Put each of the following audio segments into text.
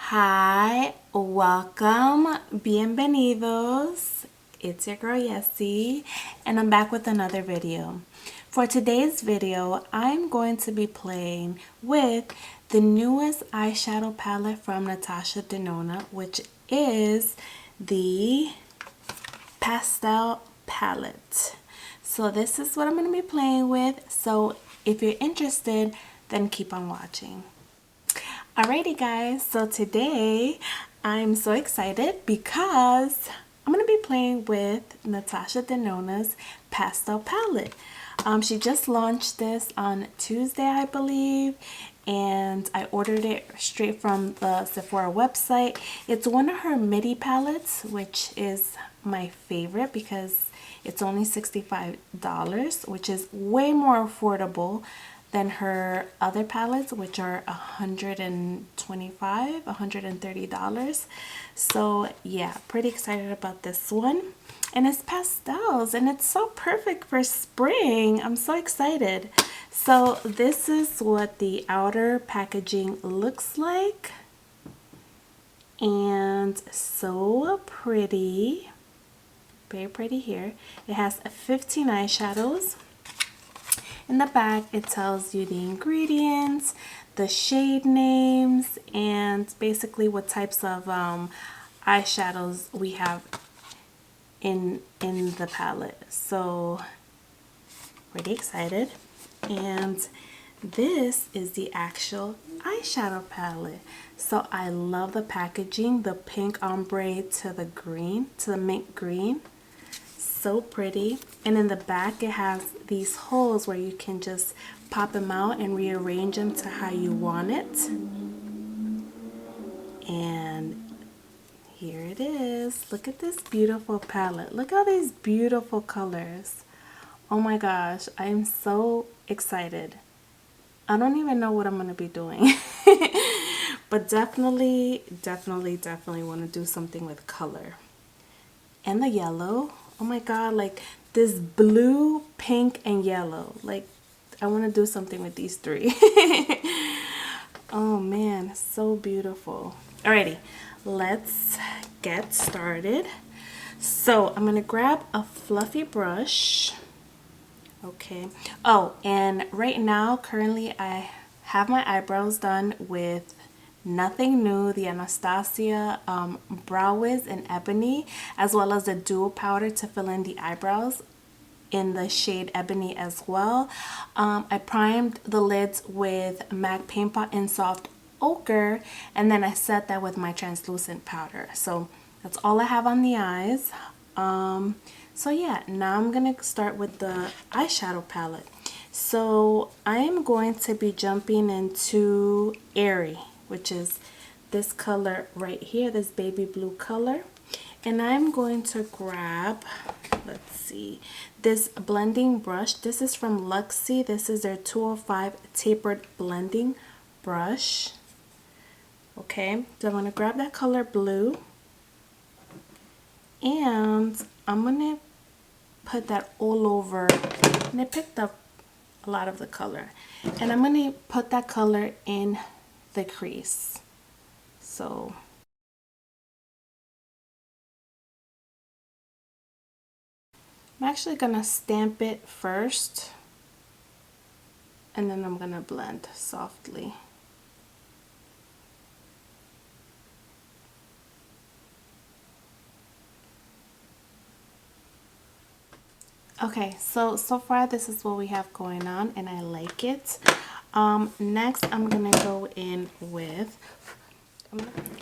Hi, welcome, bienvenidos. It's your girl Yesi, and I'm back with another video. For today's video, I'm going to be playing with the newest eyeshadow palette from Natasha Denona, which is the Pastel palette. So this is what I'm going to be playing with. So if you're interested, then keep on watching. Alrighty guys, so today I'm so excited because I'm going to be playing with Natasha Denona's Pastel palette. She just launched this on Tuesday, I believe, and I ordered it straight from the Sephora website. It's one of her midi palettes, which is my favorite because it's only $65, which is way more affordable than her other palettes, which are $130. So yeah, pretty excited about this one. And it's pastels and it's so perfect for spring. I'm so excited. So this is what the outer packaging looks like. And so pretty. Very pretty here. It has 15 eyeshadows. In the back, it tells you the ingredients, the shade names, and basically what types of eyeshadows we have in the palette. So, pretty excited. And this is the actual eyeshadow palette. So I love the packaging, the pink ombre to the green, to the mint green. So pretty. And in the back it has these holes where you can just pop them out and rearrange them to how you want it. And here it is. Look at this beautiful palette. Look at all these beautiful colors. Oh my gosh, I'm so excited. I don't even know what I'm going to be doing. But definitely want to do something with color. And the yellow. Oh my god, like this blue, pink, and yellow. Like, I want to do something with these three. Oh man, so beautiful. Alrighty, let's get started. So I'm going to grab a fluffy brush. Okay. Oh, and right now, currently, I have my eyebrows done with Nothing New, the Anastasia Brow Wiz in Ebony, as well as the dual powder to fill in the eyebrows in the shade Ebony as well. I primed the lids with MAC Paint Pot in Soft Ochre, and then I set that with my translucent powder. So that's all I have on the eyes. So yeah, now I'm gonna start with the eyeshadow palette. So I am going to be jumping into Airy, which is this color right here, this baby blue color. And I'm going to grab, let's see, this blending brush. This is from Luxie. This is their 205 tapered blending brush. Okay, so I'm going to grab that color blue. And I'm going to put that all over. And I picked up a lot of the color. And I'm going to put that color in the crease. So I'm actually gonna stamp it first and then I'm gonna blend softly. Okay, so far this is what we have going on and I like it. Next I'm gonna go in with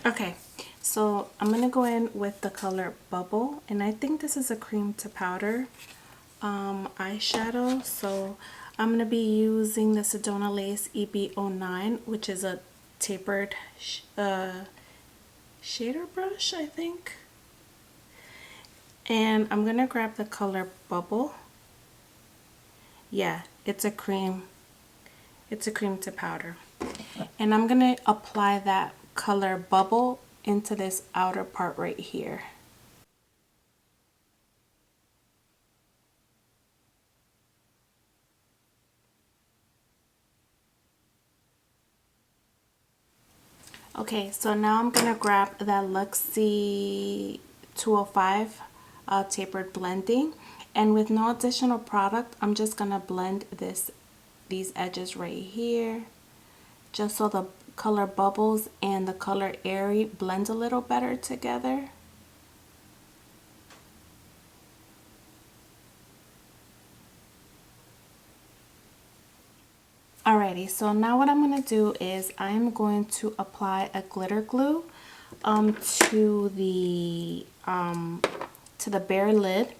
okay, so I'm gonna go in with the color Bubble, and I think this is a cream to powder eyeshadow. So I'm gonna be using the Sedona Lace EB09, which is a tapered shader brush, I think. And I'm gonna grab the color Bubble. Yeah, it's a cream to powder. And I'm gonna apply that color Bubble into this outer part right here. Okay, so now I'm gonna grab that Luxie 205 tapered blending, and with no additional product, I'm just gonna blend these edges right here, just so the color bubbles and the color airy blend a little better together. Alrighty, so now what I'm going to do is I'm going to apply a glitter glue to the bare lid,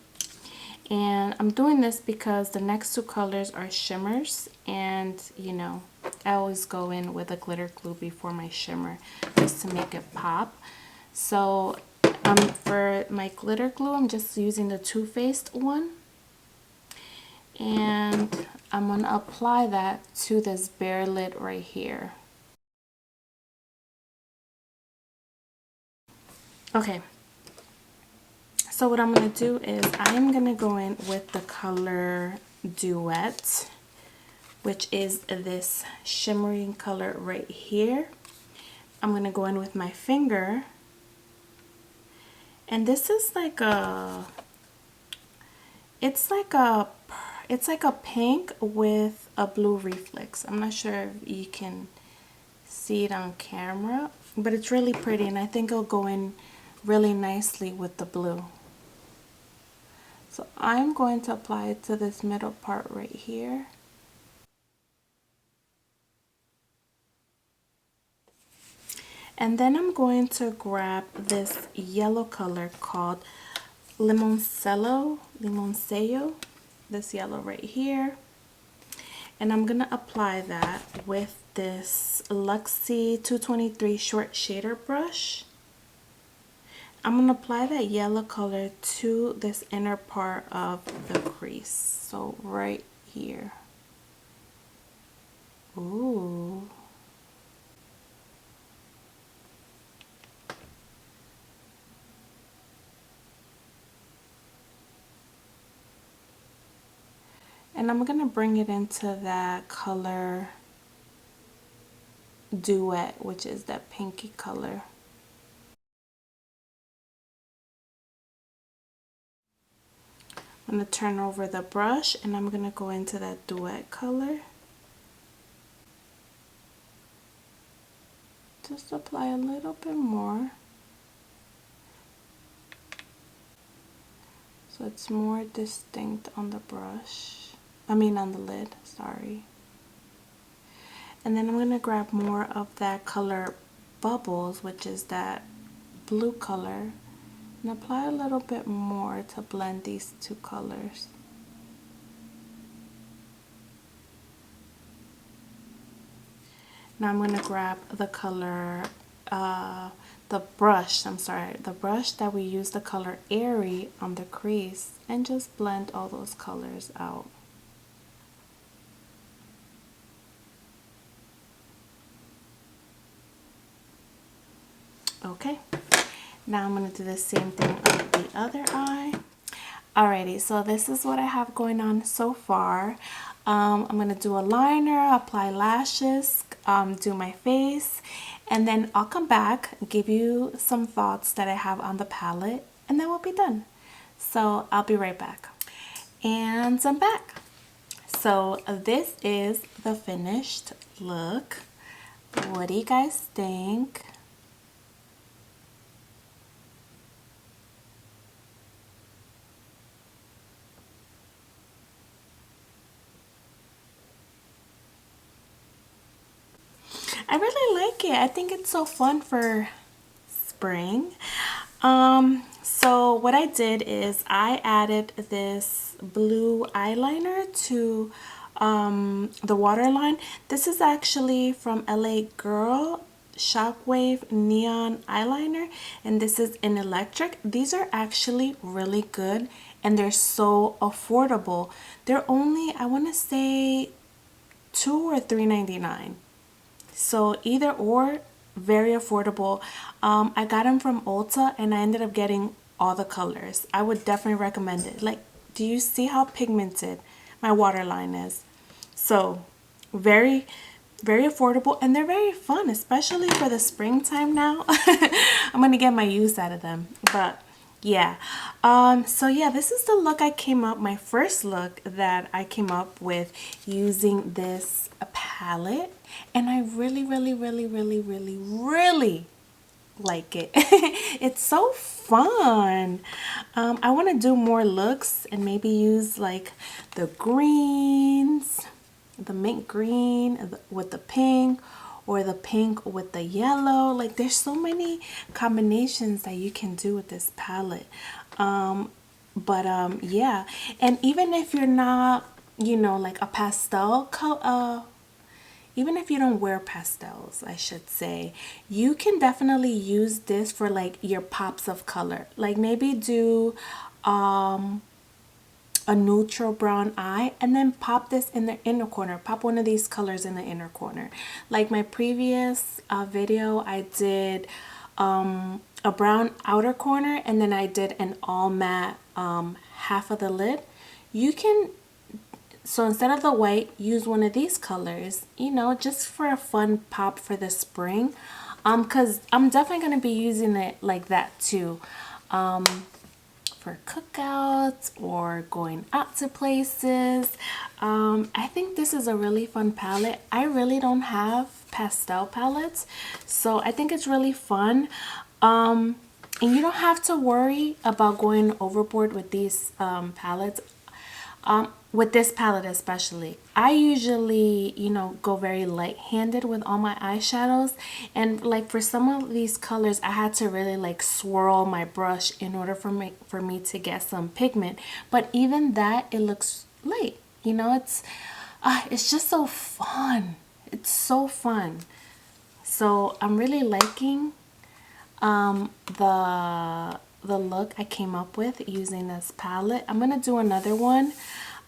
and I'm doing this because the next two colors are shimmers, and you know I always go in with a glitter glue before my shimmer just to make it pop. So for my glitter glue, I'm just using the Too Faced one. And I'm going to apply that to this bare lid right here. Okay, so what I'm going to do is I'm going to go in with the color Duet, which is this shimmering color right here. I'm going to go in with my finger, and this is like it's like a pink with a blue reflex. I'm not sure if you can see it on camera, but it's really pretty, and I think it'll go in really nicely with the blue. So I'm going to apply it to this middle part right here. And then I'm going to grab this yellow color called Limoncello, this yellow right here. And I'm going to apply that with this Luxie 223 short shader brush. I'm going to apply that yellow color to this inner part of the crease. So right here. Ooh. And I'm going to bring it into that color Duet, which is that pinky color. I'm going to turn over the brush, and I'm going to go into that Duet color. Just apply a little bit more, so it's more distinct on the brush. On the lid, sorry. And then I'm going to grab more of that color Bubbles, which is that blue color, and apply a little bit more to blend these two colors. Now I'm going to grab the color, the brush that we use the color Airy on the crease, and just blend all those colors out. Okay, now I'm going to do the same thing on the other eye. Alrighty, so this is what I have going on so far. I'm going to do a liner, apply lashes, do my face, and then I'll come back, give you some thoughts that I have on the palette, and then we'll be done. So I'll be right back. And I'm back. So this is the finished look. What do you guys think? I really like it. I think it's so fun for spring. So what I did is I added this blue eyeliner to the waterline. This is actually from LA Girl Shockwave Neon Eyeliner, and this is in electric. These are actually really good, and they're so affordable. They're only, I want to say, $2 or $3.99. So either or, very affordable. I got them from Ulta, and I ended up getting all the colors. I would definitely recommend it. Like, do you see how pigmented my waterline is? So very, very affordable, and they're very fun, especially for the springtime now. I'm gonna get my use out of them. But yeah, so yeah, this is the look I came up, my first look that I came up with using this palette, and I really like it. It's so fun. I want to do more looks and maybe use like the greens, the mint green with the pink, or the pink with the yellow. Like there's so many combinations that you can do with this palette. Yeah, and even if you're not, you know, like a pastel color, even if you don't wear pastels, I should say, you can definitely use this for like your pops of color. Like maybe do a neutral brown eye and then pop this in the inner corner. Pop one of these colors in the inner corner. Like my previous video, I did a brown outer corner, and then I did an all matte half of the lid. You can, so instead of the white, use one of these colors, you know, just for a fun pop for the spring. Because I'm definitely going to be using it like that too. For cookouts or going out to places. I think this is a really fun palette. I really don't have pastel palettes, so I think it's really fun. And you don't have to worry about going overboard with these palettes. With this palette especially, I usually, you know, go very light-handed with all my eyeshadows, and like for some of these colors I had to really like swirl my brush in order for me to get some pigment. But even that, it looks light, you know. It's just so fun. It's so fun. So I'm really liking the look I came up with using this palette. I'm gonna do another one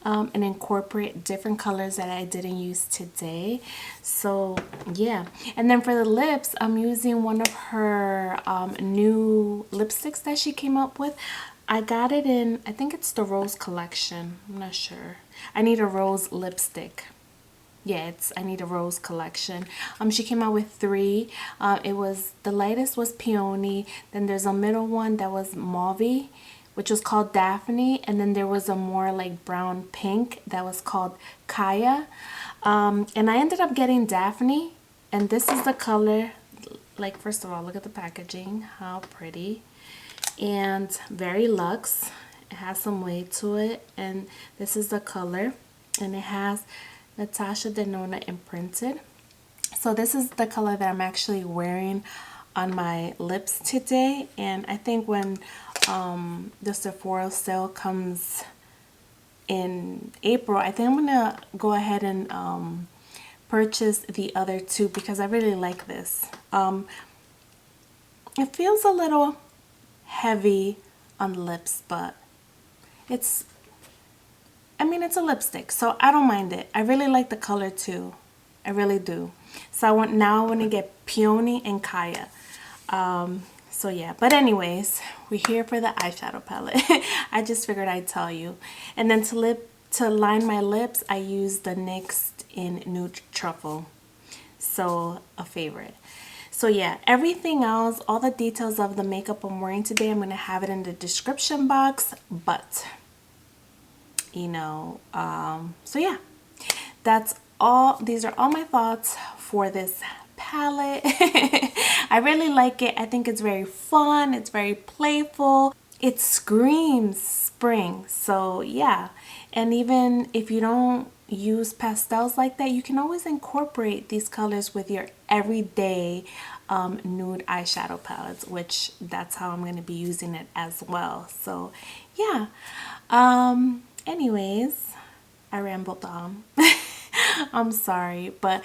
and incorporate different colors that I didn't use today. So yeah, and then for the lips, I'm using one of her new lipsticks that she came up with. I got it in, I think it's the Rose collection, I'm not sure. I need a rose lipstick. Yeah, I need a rose collection. She came out with 3. It was, the lightest was peony, then there's a middle one that was mauve, which was called Daphne, and then there was a more like brown pink that was called Kaya. And I ended up getting Daphne, and this is the color. Like, first of all, look at the packaging, how pretty, and very luxe. It has some weight to it, and this is the color, and it has Natasha Denona imprinted. So this is the color that I'm actually wearing on my lips today, and I think when the Sephora sale comes in April, I think I'm gonna go ahead and purchase the other 2 because I really like this. It feels a little heavy on the lips, but it's, I mean, it's a lipstick, so I don't mind it. I really like the color too. I really do. So I want to get Peony and Kaya. So yeah, but anyways, we're here for the eyeshadow palette. I just figured I'd tell you. And then to line my lips, I used the NYX in Nude Truffle. So a favorite. So yeah, everything else, all the details of the makeup I'm wearing today, I'm going to have it in the description box. But you know, so yeah, that's all. These are all my thoughts for this palette. I really like it. I think it's very fun, it's very playful, it screams spring. So yeah, and even if you don't use pastels like that, you can always incorporate these colors with your everyday nude eyeshadow palettes, which that's how I'm going to be using it as well. So yeah, anyways, I rambled on. I'm sorry, but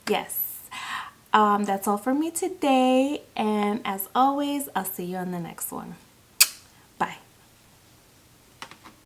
yes, that's all for me today, and as always, I'll see you on the next one.